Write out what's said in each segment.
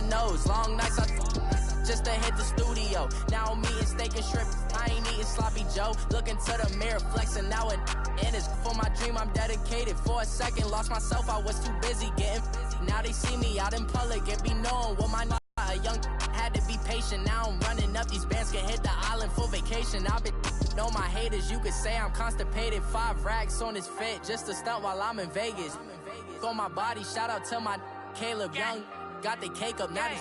nose. Long nights just to hit the studio. Now I'm eating steak and shrimp. I ain't eating sloppy Joe. Looking to the mirror, flexing now and it's for my dream. I'm dedicated. For a second, lost myself. I was too busy getting busy. Now they see me out in public and be knowing what my a young had to be patient. Now I'm running up these bands, can hit the island for vacation. I've been know my haters. You could say I'm constipated. 5 racks on his fit just to stunt while I'm in Vegas. On my body, shout out to my Caleb Young. Got the cake up now.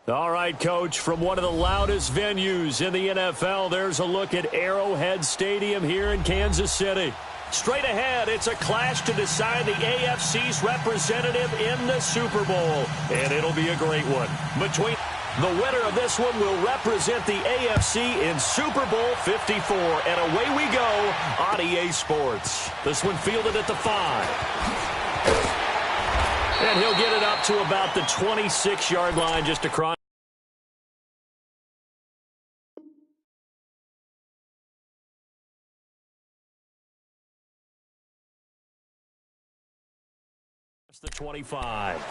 All right, Coach, from one of the loudest venues in the NFL, there's a look at Arrowhead Stadium here in Kansas City. Straight ahead, it's a clash to decide the AFC's representative in the Super Bowl, and it'll be a great one. Between the winner of this one will represent the AFC in Super Bowl 54, and away we go on EA Sports. This one fielded at the 5. And he'll get it up to about the 26-yard line just across. That's the 25.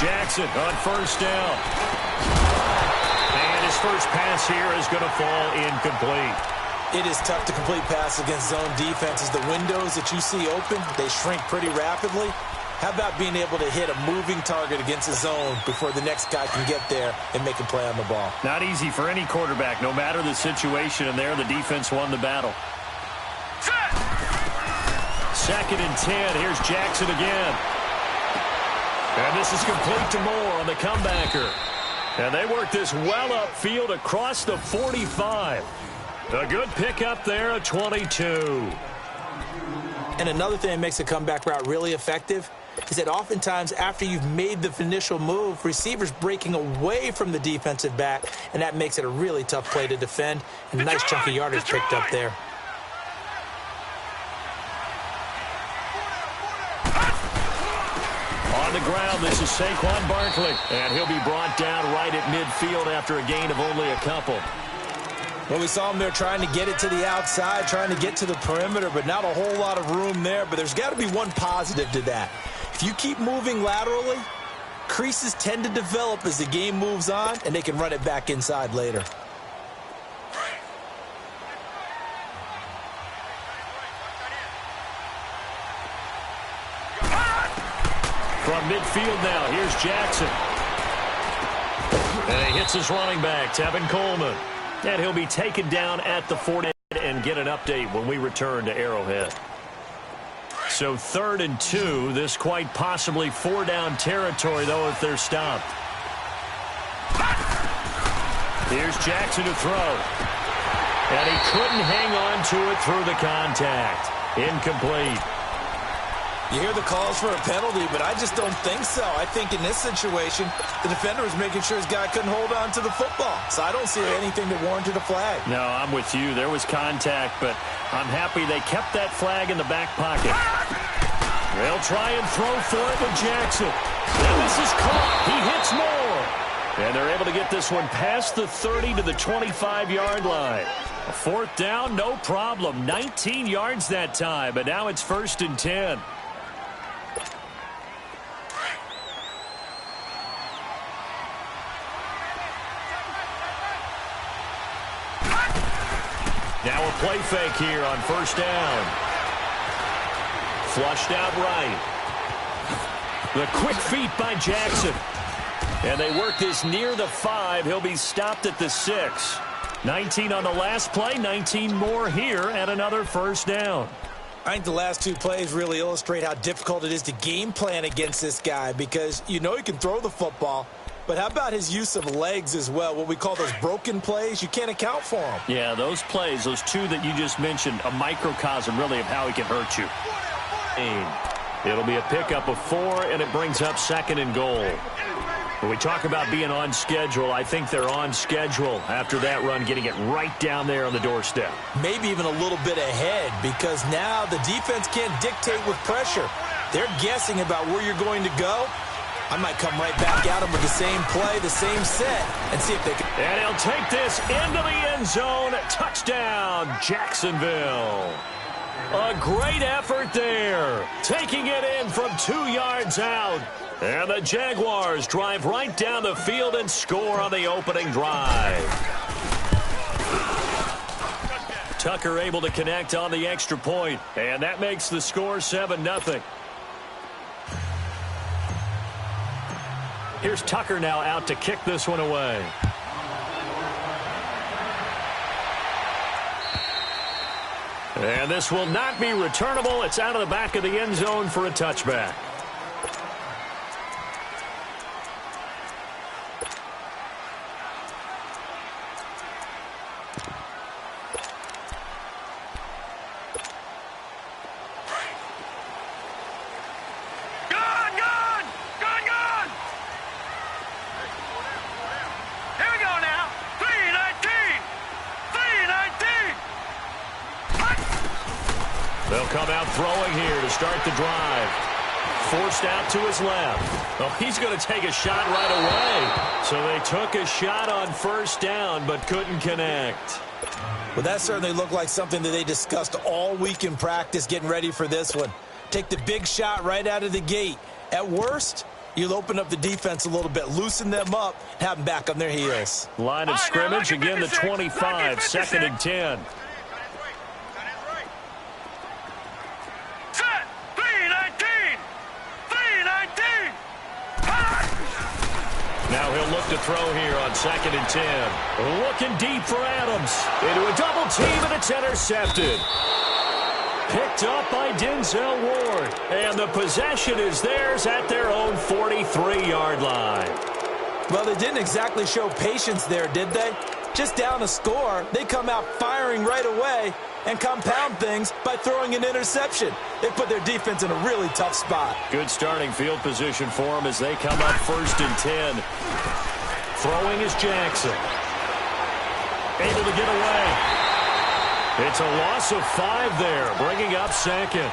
Jackson on first down. And his first pass here is going to fall incomplete. It is tough to complete pass against zone defenses. The windows that you see open, they shrink pretty rapidly. How about being able to hit a moving target against a zone before the next guy can get there and make a play on the ball? Not easy for any quarterback, no matter the situation, and there the defense won the battle. 2nd and 10. Here's Jackson again. And this is complete to Moore on the comebacker. And they work this well upfield across the 45. A good pickup there at 22. And another thing that makes a comeback route really effective is that oftentimes after you've made the initial move, receivers breaking away from the defensive back, and that makes it a really tough play to defend. And a nice chunk of yardage picked up there. On the ground, this is Saquon Barkley, and he'll be brought down right at midfield after a gain of only a couple. Well, we saw him there trying to get it to the outside, trying to get to the perimeter, but not a whole lot of room there. But there's got to be one positive to that. If you keep moving laterally, creases tend to develop as the game moves on, and they can run it back inside later. From midfield now, here's Jackson. And he hits his running back, Tevin Coleman. And he'll be taken down at the 40 and get an update when we return to Arrowhead. So 3rd and 2, this quite possibly 4-down territory, though, if they're stopped. Here's Jackson to throw. And he couldn't hang on to it through the contact. Incomplete. You hear the calls for a penalty, but I just don't think so. I think in this situation, the defender was making sure his guy couldn't hold on to the football. So I don't see anything that warranted a flag. No, I'm with you. There was contact, but I'm happy they kept that flag in the back pocket. They'll try and throw for it with Jackson. And this is caught. He hits more. And they're able to get this one past the 30 to the 25-yard line. A 4th down, no problem. 19 yards that time, but now it's 1st and 10. Now a play fake here on 1st down. Flushed out right. The quick feet by Jackson. And they work this near the 5. He'll be stopped at the 6. 19 on the last play, 19 more here at another 1st down. I think the last 2 plays really illustrate how difficult it is to game plan against this guy because you know he can throw the football, but how about his use of legs as well? What we call those broken plays, you can't account for them. Yeah, those plays, those 2 that you just mentioned, a microcosm really of how he can hurt you. It'll be a pickup of 4, and it brings up 2nd and goal. When we talk about being on schedule, I think they're on schedule after that run, getting it right down there on the doorstep. Maybe even a little bit ahead, because now the defense can't dictate with pressure. They're guessing about where you're going to go. I might come right back at them with the same play, the same set, and see if they can. And he'll take this into the end zone. Touchdown, Jacksonville. A great effort there. Taking it in from 2 yards out. And the Jaguars drive right down the field and score on the opening drive. Tucker able to connect on the extra point, and that makes the score 7-0. Here's Tucker now out to kick this one away. And this will not be returnable. It's out of the back of the end zone for a touchback. They'll come out throwing here to start the drive. Forced out to his left. Oh, he's going to take a shot right away. So they took a shot on first down but couldn't connect. Well, that certainly looked like something that they discussed all week in practice getting ready for this one. Take the big shot right out of the gate. At worst, you'll open up the defense a little bit, loosen them up, have them back on their heels. Line of scrimmage, again the 25, 2nd and 10. Now he'll look to throw here on 2nd and 10. Looking deep for Adams. Into a double team, and it's intercepted. Picked up by Denzel Ward. And the possession is theirs at their own 43-yard line. Well, they didn't exactly show patience there, did they? Just down a score, they come out firing right away and compound things by throwing an interception. They put their defense in a really tough spot. Good starting field position for them as they come up 1st and 10. Throwing is Jackson. Able to get away. It's a loss of 5 there, bringing up 2nd.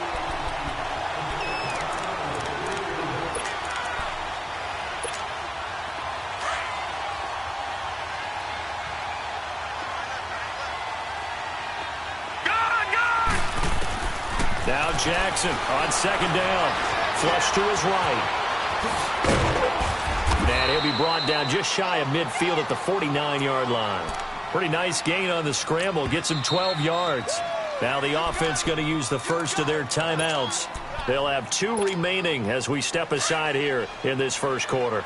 Now Jackson on 2nd down. Flush to his right. And he'll be brought down just shy of midfield at the 49-yard line. Pretty nice gain on the scramble. Gets him 12 yards. Now the offense going to use the first of their timeouts. They'll have 2 remaining as we step aside here in this first quarter.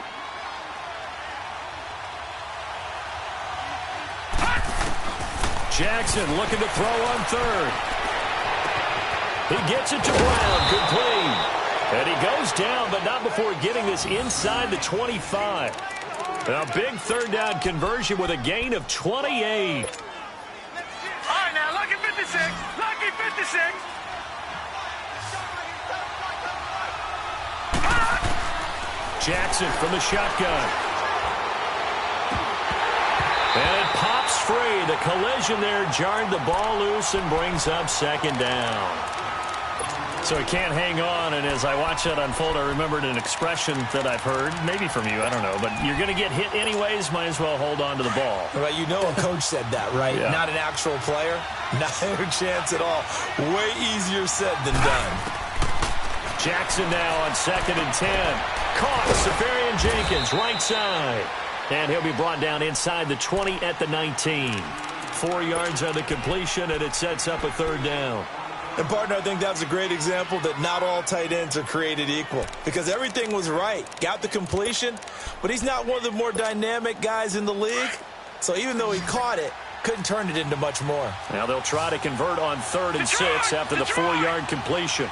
Jackson looking to throw on 3rd. He gets it to Brown, complete. And he goes down, but not before getting this inside the 25. A big 3rd down conversion with a gain of 28. All right, now, lucky 56. Lucky 56. Jackson from the shotgun. And it pops free. The collision there jarred the ball loose and brings up 2nd down. So he can't hang on, and as I watch that unfold, I remembered an expression that I've heard, maybe from you, I don't know, but you're going to get hit anyways, might as well hold on to the ball. Right, you know a coach said that, right? Yeah. Not an actual player. Not a chance at all. Way easier said than done. Jackson now on 2nd and 10. Caught Safarian Jenkins, right side. And he'll be brought down inside the 20 at the 19. 4 yards on the completion, and it sets up a 3rd down. And, partner, I think that's a great example that not all tight ends are created equal, because everything was right. Got the completion, but he's not one of the more dynamic guys in the league. So even though he caught it, couldn't turn it into much more. Now they'll try to convert on 3rd and 6 after the 4-yard completion.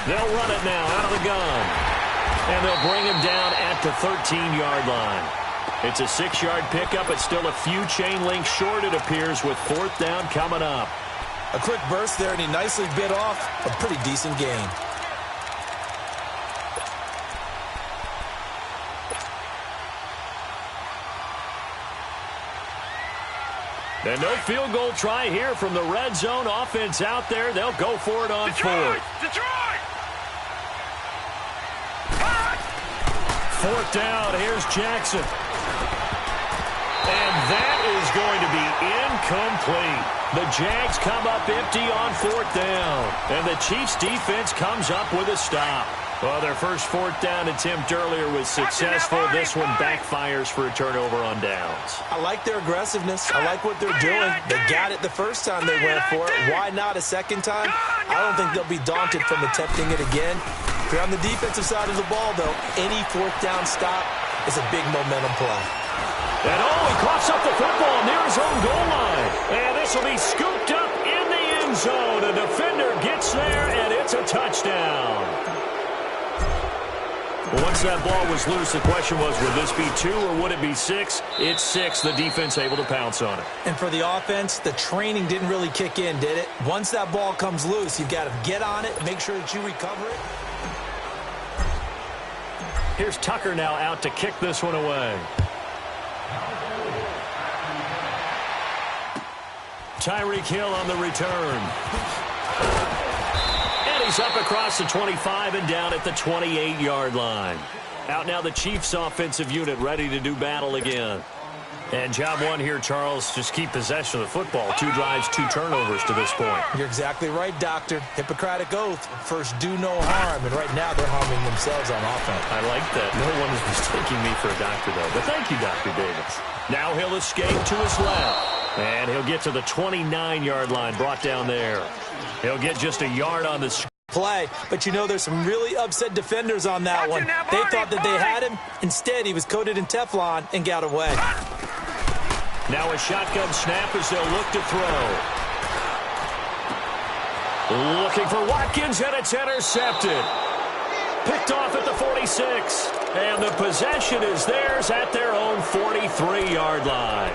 They'll run it now out of the gun. And they'll bring him down at the 13-yard line. It's a 6-yard pickup. It's still a few chain links short, it appears, with 4th down coming up. A quick burst there, and he nicely bit off a pretty decent gain. And no field goal try here from the red zone. Offense out there. They'll go for it on fourth. Detroit! Fourth down. Here's Jackson. And that is going to be incomplete. The Jags come up empty on fourth down. And the Chiefs defense comes up with a stop. Well, their first fourth down attempt earlier was successful. This one backfires for a turnover on downs. I like their aggressiveness. I like what they're doing. They got it the first time they went for it. Why not a second time? I don't think they'll be daunted from attempting it again. If you're on the defensive side of the ball, though, any fourth down stop is a big momentum play. And he coughs up the football near his own goal line. And this will be scooped up in the end zone. A defender gets there, and it's a touchdown. Once that ball was loose, the question was, would this be 2 or would it be 6? It's 6. The defense able to pounce on it. And for the offense, the training didn't really kick in, did it? Once that ball comes loose, you've got to get on it, make sure that you recover it. Here's Tucker now out to kick this one away. Tyreek Hill on the return. And he's up across the 25 and down at the 28-yard line. Out now the Chiefs offensive unit ready to do battle again. And job one here, Charles, just keep possession of the football. 2 drives, 2 turnovers to this point. You're exactly right, Doctor. Hippocratic oath. First, do no harm. And right now, they're harming themselves on offense. I like that. No one is mistaking me for a doctor, though. But thank you, Dr. Davis. Now he'll escape to his left. And he'll get to the 29-yard line, brought down there. He'll get just a yard on the play, but you know there's some really upset defenders on that one. They thought that they had him. Instead, he was coated in Teflon and got away. Now a shotgun snap as they'll look to throw. Looking for Watkins, and it's intercepted. Picked off at the 46. And the possession is theirs at their own 43-yard line.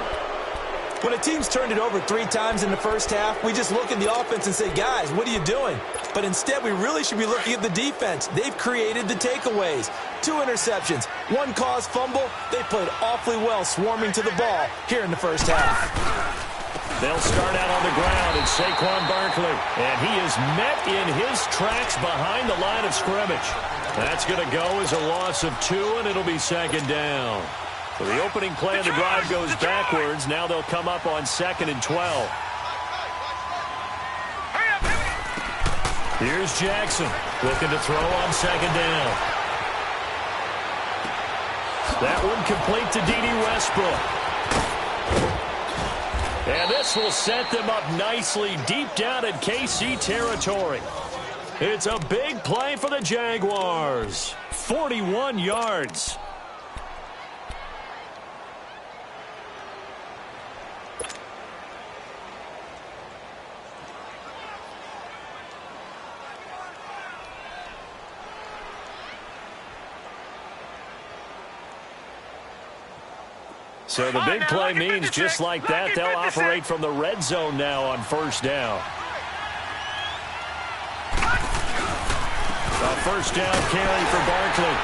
When a team's turned it over 3 times in the first half, we just look at the offense and say, guys, what are you doing? But instead, we really should be looking at the defense. They've created the takeaways. 2 interceptions, 1 caused fumble. They played awfully well swarming to the ball here in the first half. They'll start out on the ground in Saquon Barkley. And he is met in his tracks behind the line of scrimmage. That's going to go as a loss of 2, and it'll be second down. So the opening play of the drive goes backwards. Now they'll come up on 2nd and 12. Here's Jackson looking to throw on 2nd down. That one complete to D.D. Westbrook. And this will set them up nicely deep down in KC territory. It's a big play for the Jaguars. 41 yards. So the big play means just like that, they'll operate from the red zone now on first down. A first down carry for Barkley.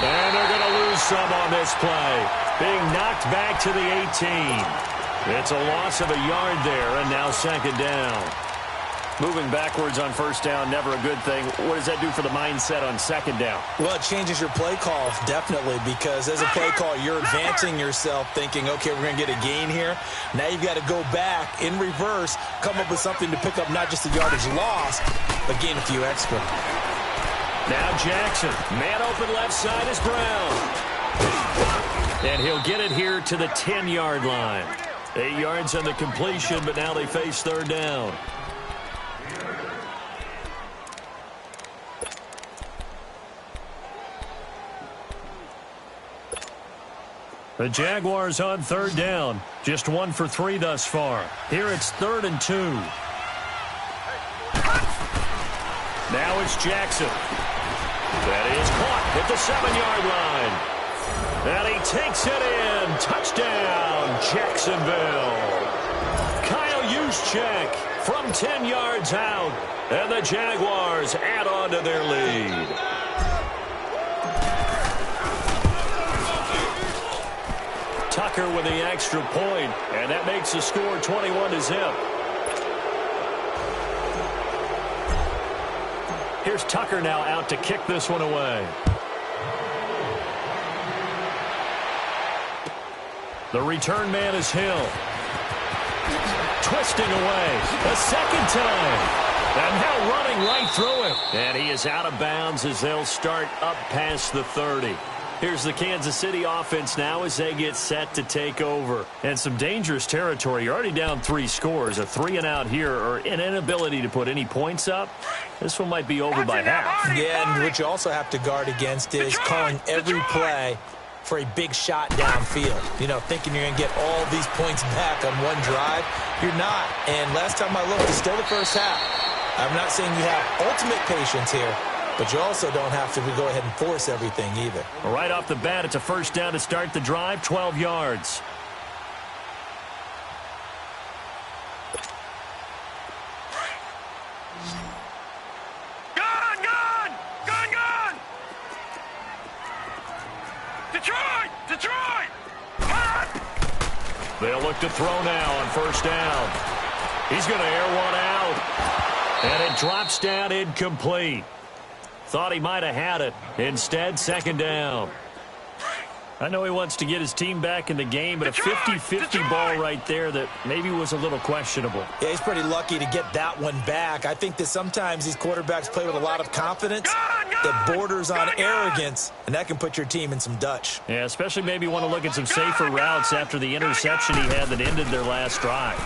And they're going to lose some on this play. Being knocked back to the 18. It's a loss of a yard there, and now second down. Moving backwards on first down, never a good thing. What does that do for the mindset on second down? Well, it changes your play call, definitely, because as a play call, you're advancing yourself thinking, okay, we're going to get a gain here. Now you've got to go back in reverse, come up with something to pick up not just the yardage lost, but gain a few extra. Now Jackson, man open left side is Brown. And he'll get it here to the 10-yard line. 8 yards on the completion, but now they face third down. The Jaguars on third down. Just 1 for 3 thus far. Here it's 3rd and 2. Now it's Jackson. That is caught at the 7-yard line. And he takes it in. Touchdown, Jacksonville. Kyle Juszczyk from 10 yards out. And the Jaguars add on to their lead. Tucker with the extra point, and that makes the score 21-0. Here's Tucker now out to kick this one away. The return man is Hill. Twisting away a second time. And now running right through him. And he is out of bounds as they'll start up past the 30. Here's the Kansas City offense now as they get set to take over. And some dangerous territory. You're already down 3 scores. A 3-and-out here or an inability to put any points up. This one might be over by half. Yeah, and what you also have to guard against is calling every play for a big shot downfield. You know, thinking you're going to get all these points back on one drive. You're not. And last time I looked, it's still the first half. I'm not saying you have ultimate patience here, but you also don't have to go ahead and force everything either. Well, right off the bat, it's a first down to start the drive, 12 yards. Gone! Detroit! They'll look to throw now on first down. He's going to air one out. And it drops down incomplete. Thought he might have had it. Instead, second down. I know he wants to get his team back in the game, but a 50-50 ball right there that maybe was a little questionable. Yeah, he's pretty lucky to get that one back. I think that sometimes these quarterbacks play with a lot of confidence that borders on arrogance, and that can put your team in some Dutch. Yeah, especially maybe want to look at some safer routes after the interception he had that ended their last drive.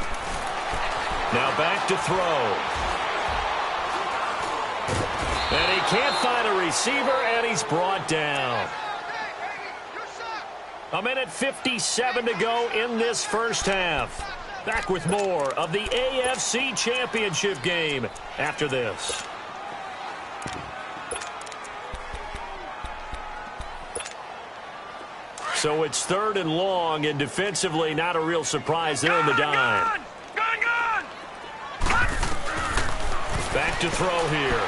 Now back to throw. And he can't find a receiver, and he's brought down. A minute 57 to go in this first half. Back with more of the AFC Championship game after this. So it's 3rd and long, and defensively not a real surprise there in the dime. Gone! Back to throw here.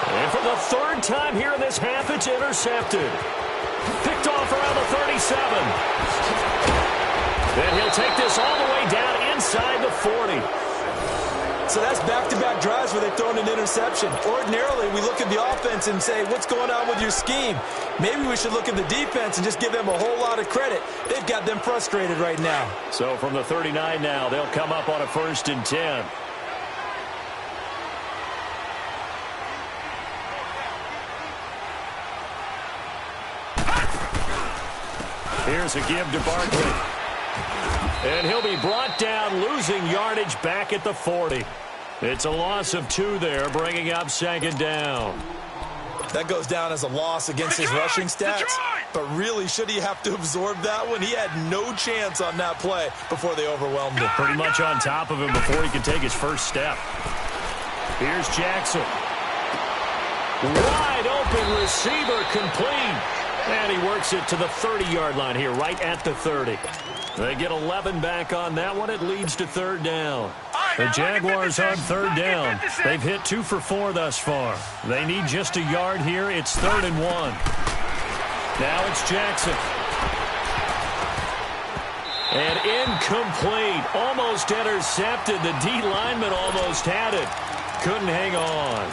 And for the 3rd time here in this half, it's intercepted. Picked off around the 37. And he'll take this all the way down inside the 40. So that's back-to-back drives where they've thrown an interception. Ordinarily, we look at the offense and say, what's going on with your scheme? Maybe we should look at the defense and just give them a whole lot of credit. They've got them frustrated right now. So from the 39 now, they'll come up on a 1st and 10. Here's a give to Barkley. And he'll be brought down, losing yardage back at the 40. It's a loss of 2 there, bringing up 2nd down. That goes down as a loss against his rushing stats. But really, should he have to absorb that one? He had no chance on that play before they overwhelmed him. Pretty much on top of him before he could take his first step. Here's Jackson. Wide open receiver, complete. And he works it to the 30-yard line here, right at the 30. They get 11 back on that one. It leads to 3rd down. The Jaguars on 3rd down. They've hit 2 for 4 thus far. They need just a yard here. It's 3rd and 1. Now it's Jackson. And incomplete. Almost intercepted. The D lineman almost had it. Couldn't hang on.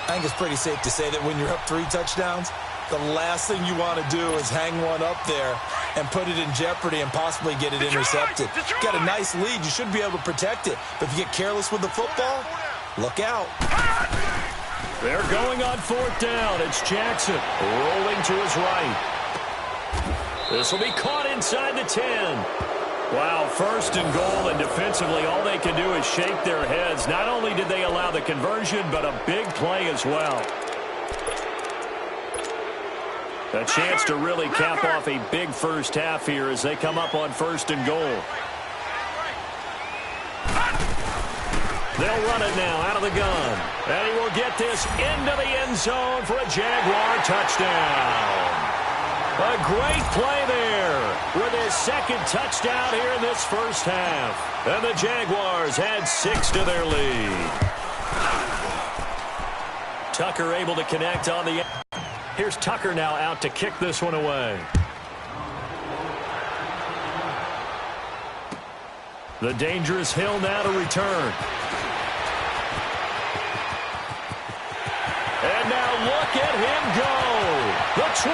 I think it's pretty safe to say that when you're up 3 touchdowns, the last thing you want to do is hang one up there and put it in jeopardy and possibly get it intercepted. You've got a nice lead. You should be able to protect it. But if you get careless with the football, look out. They're going on 4th down. It's Jackson rolling to his right. This will be caught inside the 10. Wow, 1st and goal, and defensively all they can do is shake their heads. Not only did they allow the conversion, but a big play as well. A chance to really cap off a big first half here as they come up on 1st and goal. They'll run it now out of the gun. And he will get this into the end zone for a Jaguar touchdown. A great play there with his 2nd touchdown here in this first half. And the Jaguars add 6 to their lead. Tucker able to connect on the Here's Tucker now out to kick this one away. The dangerous Hill now to return. And now look at him go. The 20.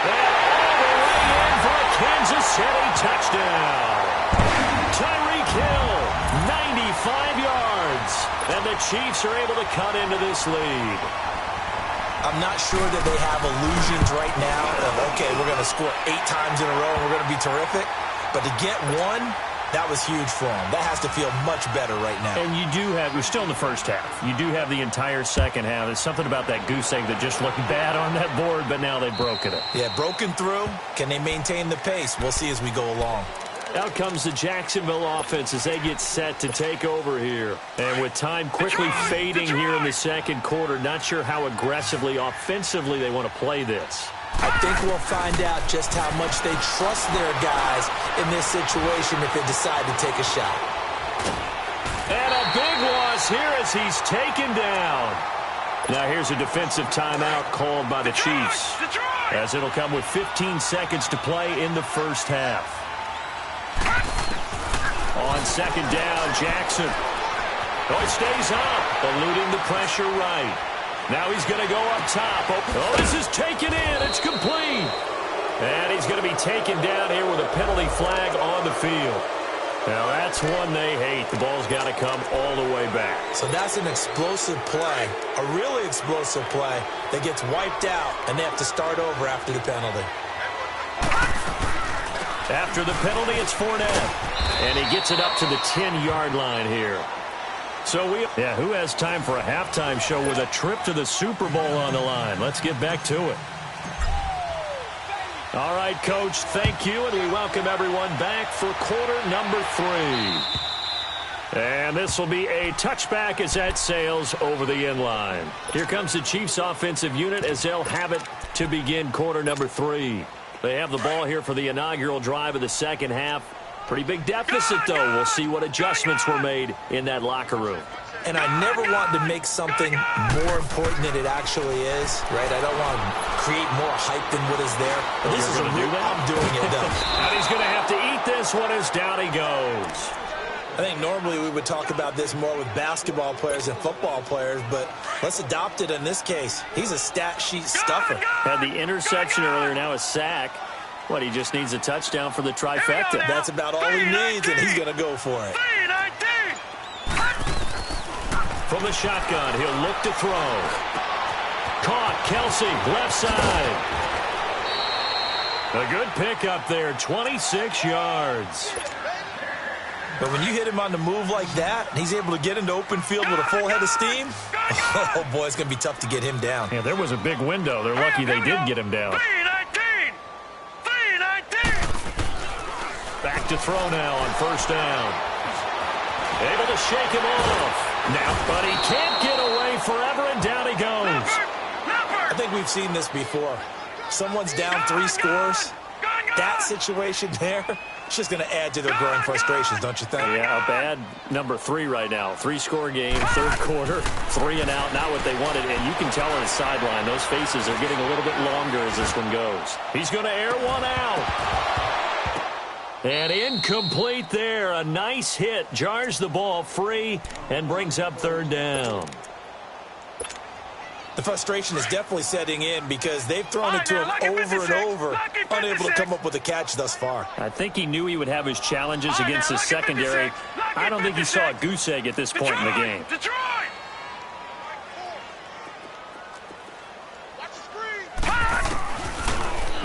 And all the way in for a Kansas City touchdown. Tyreek Hill, 95 yards. And the Chiefs are able to cut into this lead. I'm not sure that they have illusions right now of, okay, we're going to score 8 times in a row and we're going to be terrific. But to get one, that was huge for them. That has to feel much better right now. And you do have, we're still in the first half. You do have the entire second half. There's something about that goose egg that just looked bad on that board, but now they've broken it. Yeah, broken through. Can they maintain the pace? We'll see as we go along. Out comes the Jacksonville offense as they get set to take over here. And with time quickly fading here in the second quarter, not sure how aggressively, offensively they want to play this. I think we'll find out just how much they trust their guys in this situation if they decide to take a shot. And a big loss here as he's taken down. Now here's a defensive timeout called by the Chiefs, as it'll come with 15 seconds to play in the first half. On second down, Jackson. Oh, it stays up, eluding the pressure right. Now he's going to go up top. Oh, this is taken in. It's complete. And he's going to be taken down here with a penalty flag on the field. Now that's one they hate. The ball's got to come all the way back. So that's an explosive play, a really explosive play that gets wiped out, and they have to start over after the penalty. After the penalty, it's Fournette. And he gets it up to the 10-yard line here. So who has time for a halftime show with a trip to the Super Bowl on the line? Let's get back to it. All right, Coach, thank you, and we welcome everyone back for quarter number 3. And this will be a touchback as that sails over the end line. Here comes the Chiefs offensive unit as they'll have it to begin quarter number 3. They have the ball here for the inaugural drive of the second half. Pretty big deficit, though. We'll see what adjustments were made in that locker room. And I never want to make something more important than it actually is, right? I don't want to create more hype than what is there. But this is a real, I'm doing it, though. And he's going to have to eat this one as down he goes. I think normally we would talk about this more with basketball players and football players, but let's adopt it in this case. He's a stat sheet stuffer. Had the interception earlier, now a sack. What, he just needs a touchdown for the trifecta. That's about all he needs, and he's going to go for it. From the shotgun, he'll look to throw. Caught, Kelsey, left side. A good pickup there, 26 yards. But when you hit him on the move like that, and he's able to get into open field with a full head of steam, oh, boy, it's going to be tough to get him down. Yeah, there was a big window. They're lucky they did get him down. Back to throw now on first down. Able to shake him off. Now, but he can't get away forever, and down he goes. I think we've seen this before. Someone's down 3 scores. That situation there, it's just going to add to their growing frustrations, don't you think? Yeah, a bad number 3 right now. 3-score game, third quarter, 3 and out, not what they wanted. And you can tell on his sideline, those faces are getting a little bit longer as this one goes. He's going to air one out. And incomplete there. A nice hit. Jars the ball free and brings up third down. The frustration is definitely setting in because they've thrown it to him over and over, unable to come up with a catch thus far. I think he knew he would have his challenges against the secondary. I don't think he saw a goose egg at this point in the game.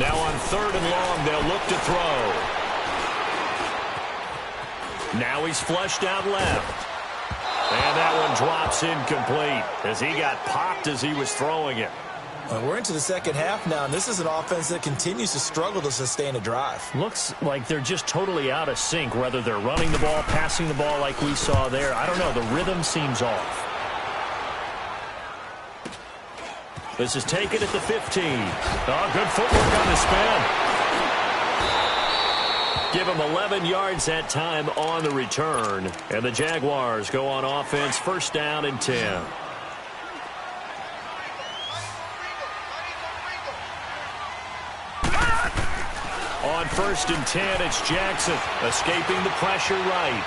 Now on third and long, they'll look to throw. Now he's flushed out left. And that one drops incomplete as he got popped as he was throwing it. Well, we're into the second half now, and this is an offense that continues to struggle to sustain a drive. Looks like they're just totally out of sync, whether they're running the ball, passing the ball like we saw there. I don't know. The rhythm seems off. This is taken at the 15. Oh, good footwork on the spin. Give him 11 yards that time on the return. And the Jaguars go on offense, first down and 10. 1st and 10. It's Jackson escaping the pressure right.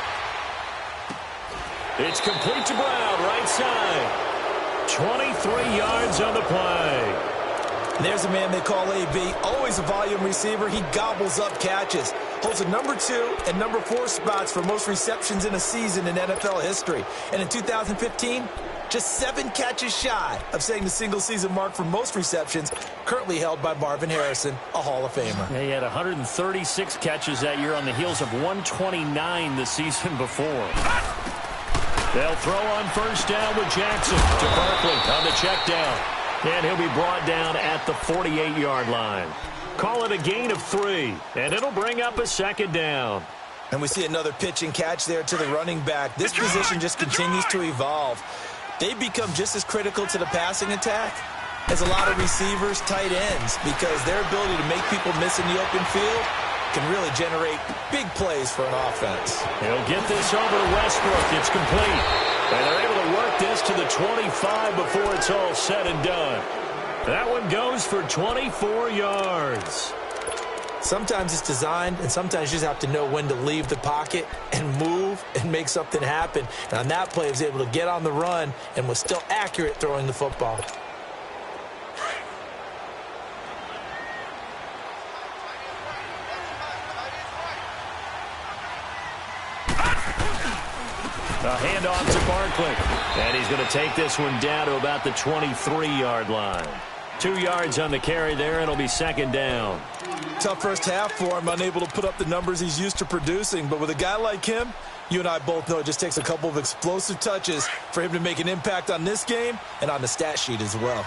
It's complete to Brown, right side. 23 yards on the play. And there's a man they call AB, always a volume receiver. He gobbles up catches. Holds the number 2 and number 4 spots for most receptions in a season in NFL history. And in 2015, just 7 catches shy of setting the single-season mark for most receptions, currently held by Marvin Harrison, a Hall of Famer. Yeah, he had 136 catches that year on the heels of 129 the season before. They'll throw on 1st down with Jackson to Barkley on the check down. And he'll be brought down at the 48-yard line. Call it a gain of 3, and it'll bring up a 2nd down. And we see another pitch and catch there to the running back. This position just continues to evolve. They've become just as critical to the passing attack as a lot of receivers, tight ends, because their ability to make people miss in the open field can really generate big plays for an offense. He'll get this over to Westbrook. It's complete. And they're able to work this to the 25 before it's all said and done. That one goes for 24 yards. Sometimes it's designed, and sometimes you just have to know when to leave the pocket and move and make something happen. And on that play, he was able to get on the run and was still accurate throwing the football. A handoff to Barkley. And he's going to take this one down to about the 23-yard line. 2 yards on the carry there, and it'll be 2nd down. Tough first half for him, unable to put up the numbers he's used to producing. But with a guy like him, you and I both know it just takes a couple of explosive touches for him to make an impact on this game and on the stat sheet as well.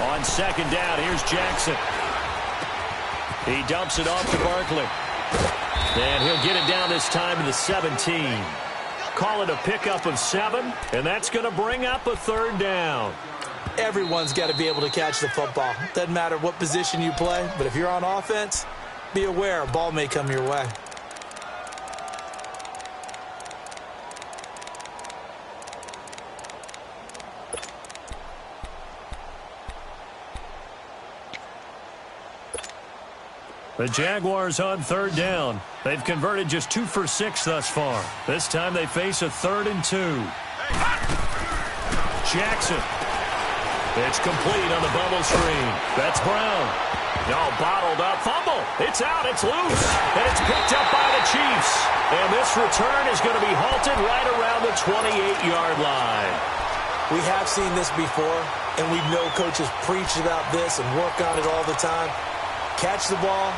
On 2nd down, here's Jackson. He dumps it off to Barkley. And he'll get it down this time to the 17. Call it a pickup of 7, and that's going to bring up a 3rd down. Everyone's got to be able to catch the football. Doesn't matter what position you play, but if you're on offense, be aware a ball may come your way. The Jaguars on 3rd down. They've converted just 2 for 6 thus far. This time they face a 3rd and 2. Jackson. It's complete on the bubble screen. That's Brown. No, bottled up. Fumble. It's out. It's loose. And it's picked up by the Chiefs. And this return is going to be halted right around the 28-yard line. We have seen this before, and we know coaches preach about this and work on it all the time. Catch the ball.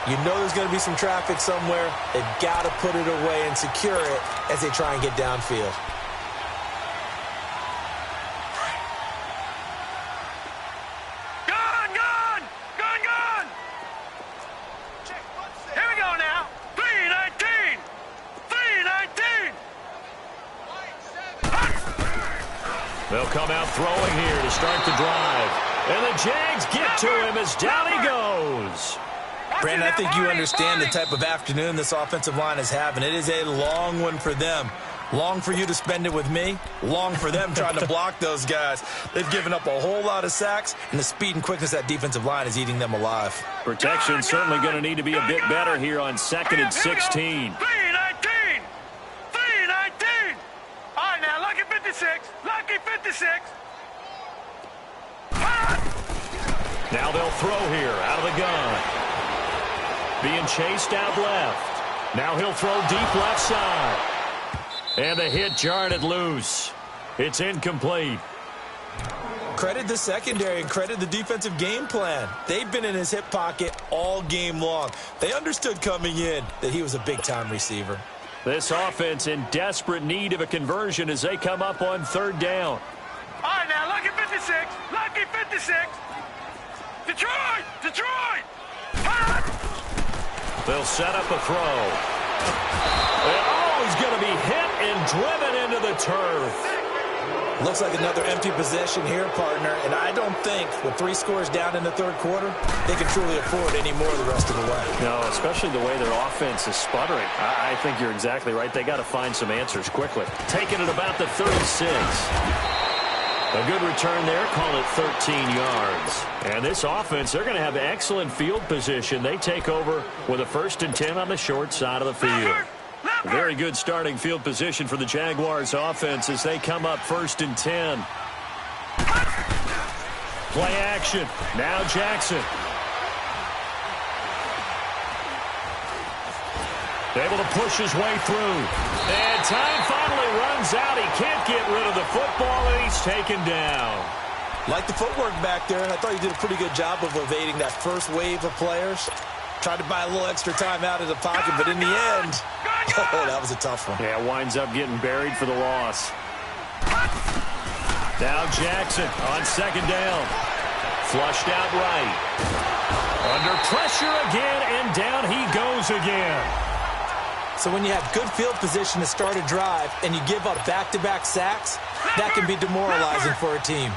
You know there's going to be some traffic somewhere. They've got to put it away and secure it as they try and get downfield. Gone, gone! Gone, gone! Here we go now. 3-19! 3-19! They'll come out throwing here to start the drive. And the Jags get to him as down he goes. Brandon, I think you understand the type of afternoon this offensive line is having. It is a long one for them. Long for you to spend it with me. Long for them trying to block those guys. They've given up a whole lot of sacks, and the speed and quickness of that defensive line is eating them alive. Protection certainly going to need to be a bit better here on 2nd and 16. 3-19! 3-19! All right, now, lucky 56. Lucky 56. Now they'll throw here out of the gun. Being chased out left. Now he'll throw deep left side. And the hit jarred it loose. It's incomplete. Credit the secondary and credit the defensive game plan. They've been in his hip pocket all game long. They understood coming in that he was a big-time receiver. This offense in desperate need of a conversion as they come up on 3rd down. All right, now, lucky 56. Lucky 56. Detroit! Detroit! They'll set up a throw. And he's going to be hit and driven into the turf. Looks like another empty possession here, partner, and I don't think with 3 scores down in the 3rd quarter, they can truly afford any more the rest of the way. No, especially the way their offense is sputtering. I think you're exactly right. They got to find some answers quickly. Taking it about the 36. A good return there, call it 13 yards. And this offense, they're going to have excellent field position. They take over with a 1st and 10 on the short side of the field. Very good starting field position for the Jaguars offense as they come up 1st and 10. Play action. Now Jackson. Able to push his way through. And time finally runs out. He can't get rid of the football, and he's taken down. Like the footwork back there, I thought he did a pretty good job of evading that first wave of players. Tried to buy a little extra time out of the pocket, but in the end, oh, that was a tough one. Yeah, winds up getting buried for the loss. Now Jackson on 2nd down. Flushed out right. Under pressure again, and down he goes again. So when you have good field position to start a drive and you give up back-to-back sacks, that can be demoralizing for a team.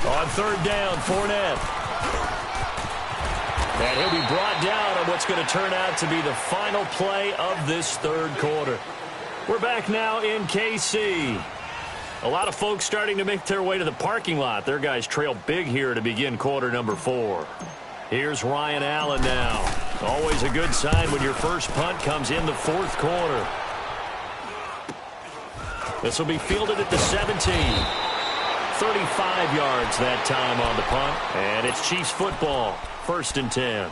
On 3rd down, Fournette. And he'll be brought down on what's going to turn out to be the final play of this 3rd quarter. We're back now in KC. A lot of folks starting to make their way to the parking lot. Their guys trail big here to begin quarter number 4. Here's Ryan Allen now. Always a good sign when your first punt comes in the 4th quarter. This will be fielded at the 17. 35 yards that time on the punt. And it's Chiefs football. 1st and 10.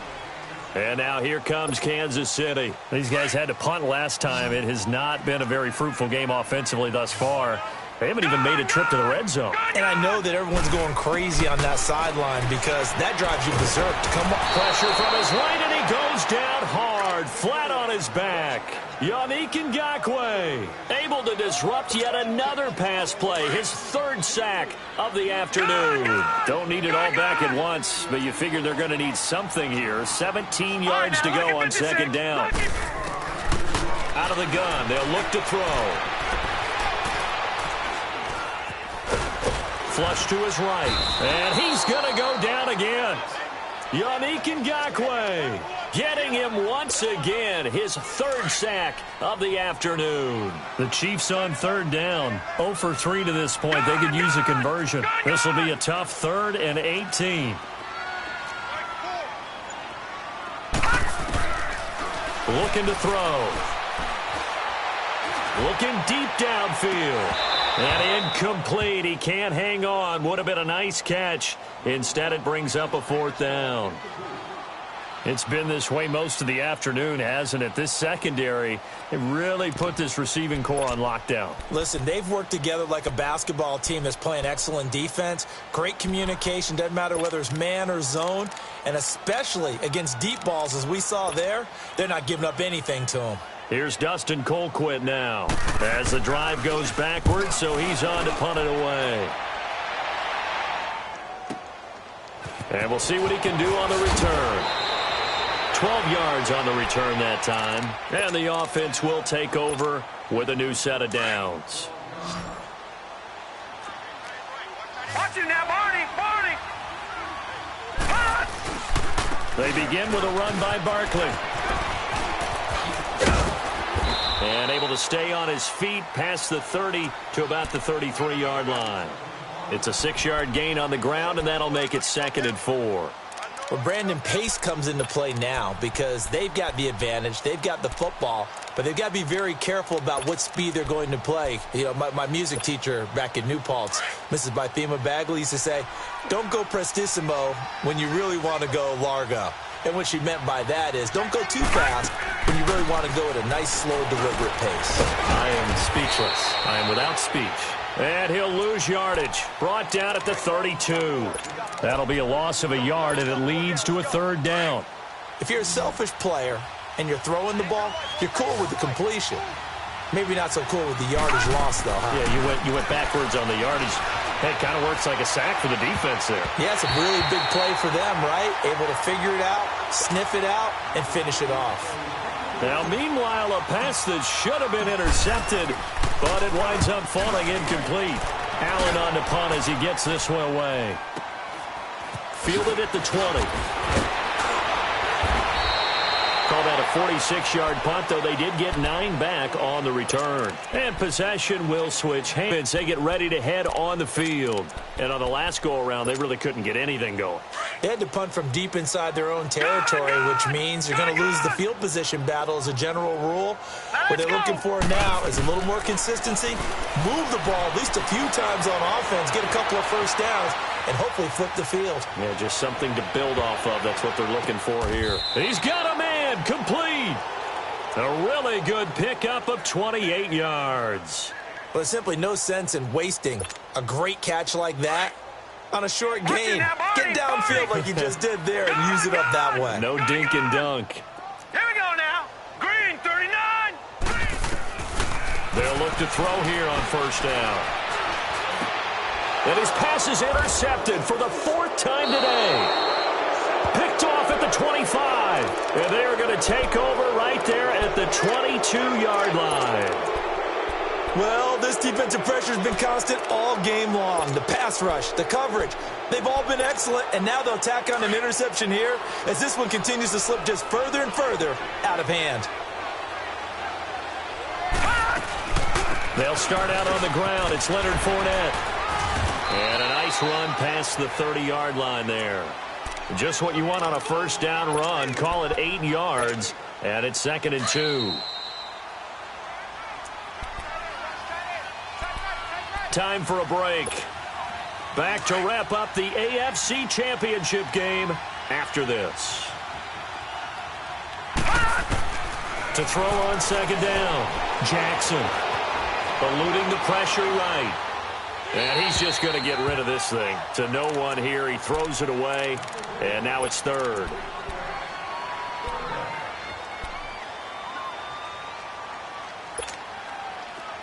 And now here comes Kansas City. These guys had to punt last time. It has not been a very fruitful game offensively thus far. They haven't even made a trip to the red zone. And I know that everyone's going crazy on that sideline because that drives you berserk. Come on. Pressure from his right, and he goes down hard, flat on his back. Yannick Ngakoue able to disrupt yet another pass play, his 3rd sack of the afternoon. Don't need it all back at once, but you figure they're going to need something here. 17 yards to go on 2nd down. Out of the gun, they'll look to throw. Flush to his right, and he's going to go down again. Yannick Ngakoue getting him once again, his 3rd sack of the afternoon. The Chiefs on 3rd down, 0 for 3 to this point. They could use a conversion. This will be a tough 3rd and 18. Looking to throw. Looking deep downfield. And incomplete. He can't hang on. Would have been a nice catch. Instead, it brings up a 4th down. It's been this way most of the afternoon, hasn't it? This secondary, it really put this receiving core on lockdown. Listen, they've worked together like a basketball team that's playing excellent defense. Great communication. Doesn't matter whether it's man or zone. And especially against deep balls, as we saw there, they're not giving up anything to them. Here's Dustin Colquitt now as the drive goes backwards, so he's on to punt it away. And we'll see what he can do on the return. 12 yards on the return that time. And the offense will take over with a new set of downs. Watch it now, Barney! Barney! They begin with a run by Barkley. And able to stay on his feet past the 30 to about the 33-yard line. It's a 6-yard gain on the ground, and that'll make it 2nd and 4. Well, Brandon, pace comes into play now because they've got the advantage. They've got the football, but they've got to be very careful about what speed they're going to play. You know, my music teacher back in New Paltz, Mrs. Bythema Bagley, used to say, don't go prestissimo when you really want to go largo. And what she meant by that is don't go too fast when you really want to go at a nice, slow, deliberate pace. I am speechless. I am without speech. And he'll lose yardage. Brought down at the 32. That'll be a loss of a yard, and it leads to a 3rd down. If you're a selfish player and you're throwing the ball, you're cool with the completion. Maybe not so cool with the yardage loss, though, huh? Yeah, you went backwards on the yardage. Hey, it kind of works like a sack for the defense there. Yeah, it's a really big play for them, right? Able to figure it out, sniff it out, and finish it off. Now, meanwhile, a pass that should have been intercepted, but it winds up falling incomplete. Allen on the punt as he gets this one away. Fielded at the 20. call that a 46-yard punt, though they did get 9 back on the return. And possession will switch hands. They get ready to head on the field. And on the last go-around, they really couldn't get anything going. They had to punt from deep inside their own territory, which means you're going to lose the field position battle as a general rule. What they're looking for now is a little more consistency, move the ball at least a few times on offense, get a couple of first downs, and hopefully flip the field. Yeah, just something to build off of. That's what they're looking for here. He's got a man complete. A really good pickup of 28 yards. Well, there's simply no sense in wasting a great catch like that on a short gain. Get downfield like you just did there and use it up that way. No dink and dunk. Here we go now. Green, 39. They'll look to throw here on first down. And his pass is intercepted for the 4th time today. Picked off at the 25. And they are going to take over right there at the 22-yard line. Well, this defensive pressure has been constant all game long. The pass rush, the coverage, they've all been excellent, and now they'll tack on an interception here as this one continues to slip just further and further out of hand. They'll start out on the ground. It's Leonard Fournette. And a nice run past the 30-yard line there. Just what you want on a first down run. Call it 8 yards, and it's 2nd and 2. Time for a break. Back to wrap up the AFC Championship game after this. To throw on 2nd down. Jackson eluding the pressure right. And he's just going to get rid of this thing. To no one here. He throws it away. And now it's 3rd.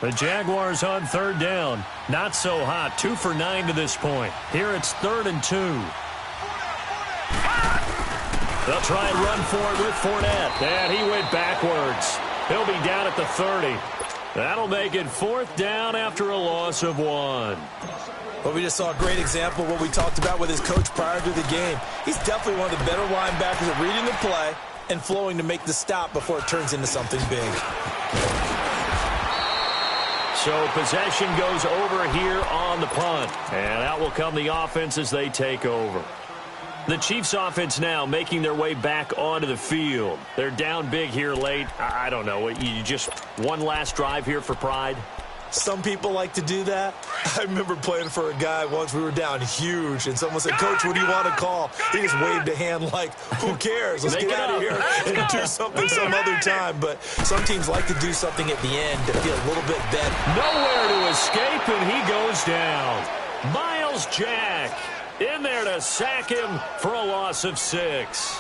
The Jaguars on 3rd down. Not so hot. 2 for 9 to this point. Here it's 3rd and 2. They'll try and run for it with Fournette. And he went backwards. He'll be down at the 30. That'll make it 4th down after a loss of 1. Well, we just saw a great example of what we talked about with his coach prior to the game. He's definitely one of the better linebackers at reading the play and flowing to make the stop before it turns into something big. So possession goes over here on the punt. And out will come the offense as they take over. The Chiefs offense now making their way back onto the field. They're down big here late. I don't know. You just one last drive here for pride? Some people like to do that. I remember playing for a guy once. We were down huge, and someone said, "Coach, what do you want to call?" He just waved a hand like, who cares? Let's get out of here and do something some other time. But some teams like to do something at the end to feel a little bit better. Nowhere to escape, and he goes down. Miles Jack in there to sack him for a loss of 6.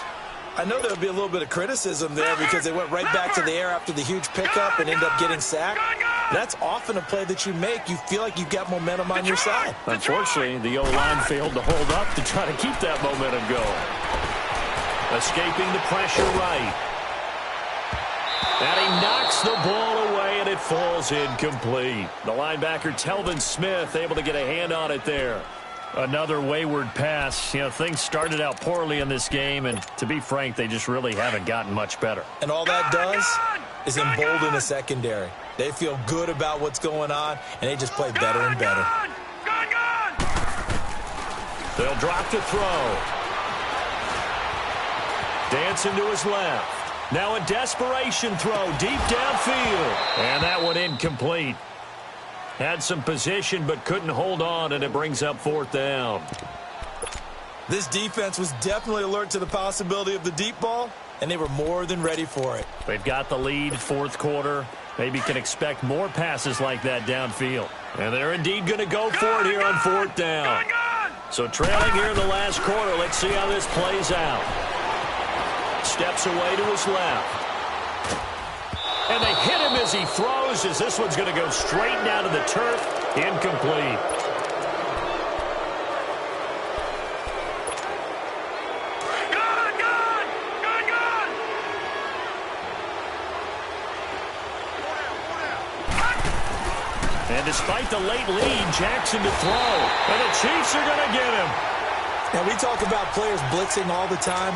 I know there would be a little bit of criticism there because they went right back to the air after the huge pickup and end up getting sacked. That's often a play that you make. You feel like you've got momentum on your side. Unfortunately, the O-line failed to hold up to try to keep that momentum going. Escaping the pressure right. And he knocks the ball away, and it falls incomplete. The linebacker, Telvin Smith, able to get a hand on it there. Another wayward pass. You know, things started out poorly in this game, and to be frank, they just really haven't gotten much better. And all that does is embolden the secondary. They feel good about what's going on, and they just play better and better. They'll drop to throw. Dancing to his left. Now a desperation throw deep downfield. And that one incomplete. Had some position but couldn't hold on, and it brings up 4th down. This defense was definitely alert to the possibility of the deep ball, and they were more than ready for it. They've got the lead, 4th quarter. Maybe can expect more passes like that downfield. And they're indeed going to go for it here on 4th down. So trailing here in the last quarter, let's see how this plays out. Steps away to his left. And they hit him as he throws, as this one's going to go straight down to the turf. Incomplete. And despite the late lead, Jackson to throw. And the Chiefs are going to get him. Now, we talk about players blitzing all the time.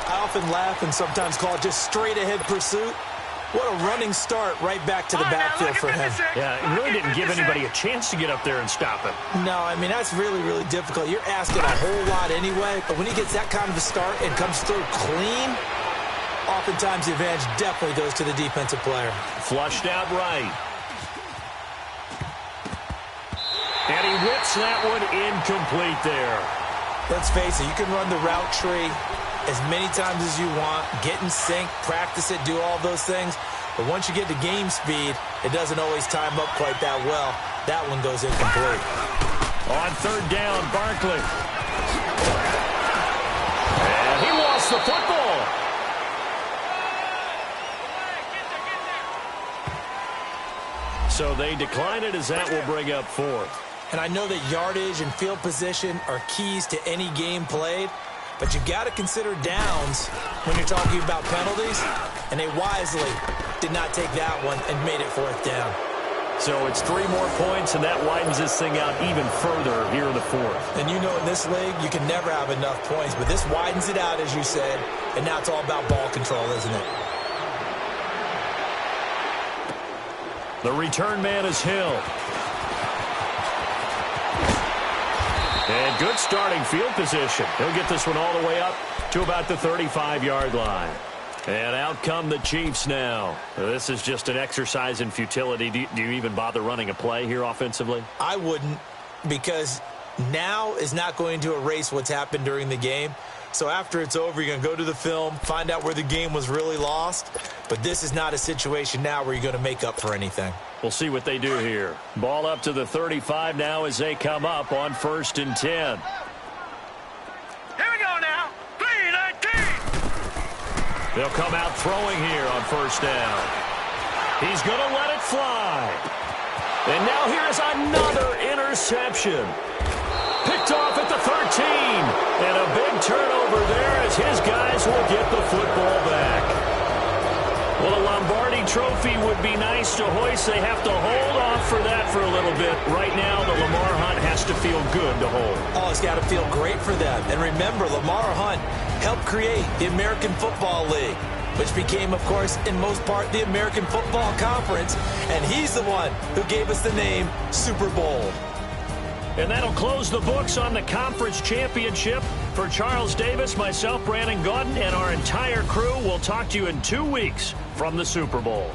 I often laugh and sometimes call it just straight-ahead pursuit. What a running start right back to the backfield for him. Yeah, he really didn't give anybody a chance to get up there and stop him. No, I mean, that's really, really difficult. You're asking a whole lot anyway, but when he gets that kind of a start and comes through clean, oftentimes the advantage definitely goes to the defensive player. Flushed out right. And he whips that one incomplete there. Let's face it, you can run the route tree as many times as you want, get in sync, practice it, do all those things. But once you get to game speed, it doesn't always time up quite that well. That one goes incomplete. On third down, Barkley. And he lost the football. So they decline it as that will bring up fourth. And I know that yardage and field position are keys to any game played, but you've got to consider downs when you're talking about penalties, and they wisely did not take that one and made it fourth down. So it's 3 more points, and that widens this thing out even further here in the fourth. And you know in this league, you can never have enough points, but this widens it out, as you said, and now it's all about ball control, isn't it? The return man is Hill. And good starting field position. He'll get this one all the way up to about the 35-yard line. And out come the Chiefs now. This is just an exercise in futility. Do you even bother running a play here offensively? I wouldn't, because now is not going to erase what's happened during the game. So after it's over, you're going to go to the film, find out where the game was really lost. But this is not a situation now where you're going to make up for anything. We'll see what they do here. Ball up to the 35 now as they come up on 1st and 10. Here we go now. 3-19. They'll come out throwing here on 1st down. He's going to let it fly. And now here's another interception. Picked off at the 13. And a big turnover there as his guys will get the football back. Well, a Lombardi trophy would be nice to hoist. They have to hold off for that for a little bit. Right now, the Lamar Hunt has to feel good to hold. Oh, it's got to feel great for them. And remember, Lamar Hunt helped create the American Football League, which became, of course, in most part, the American Football Conference. And he's the one who gave us the name Super Bowl. And that'll close the books on the conference championship. For Charles Davis, myself, Brandon Gaudin, and our entire crew, we'll talk to you in 2 weeks from the Super Bowl.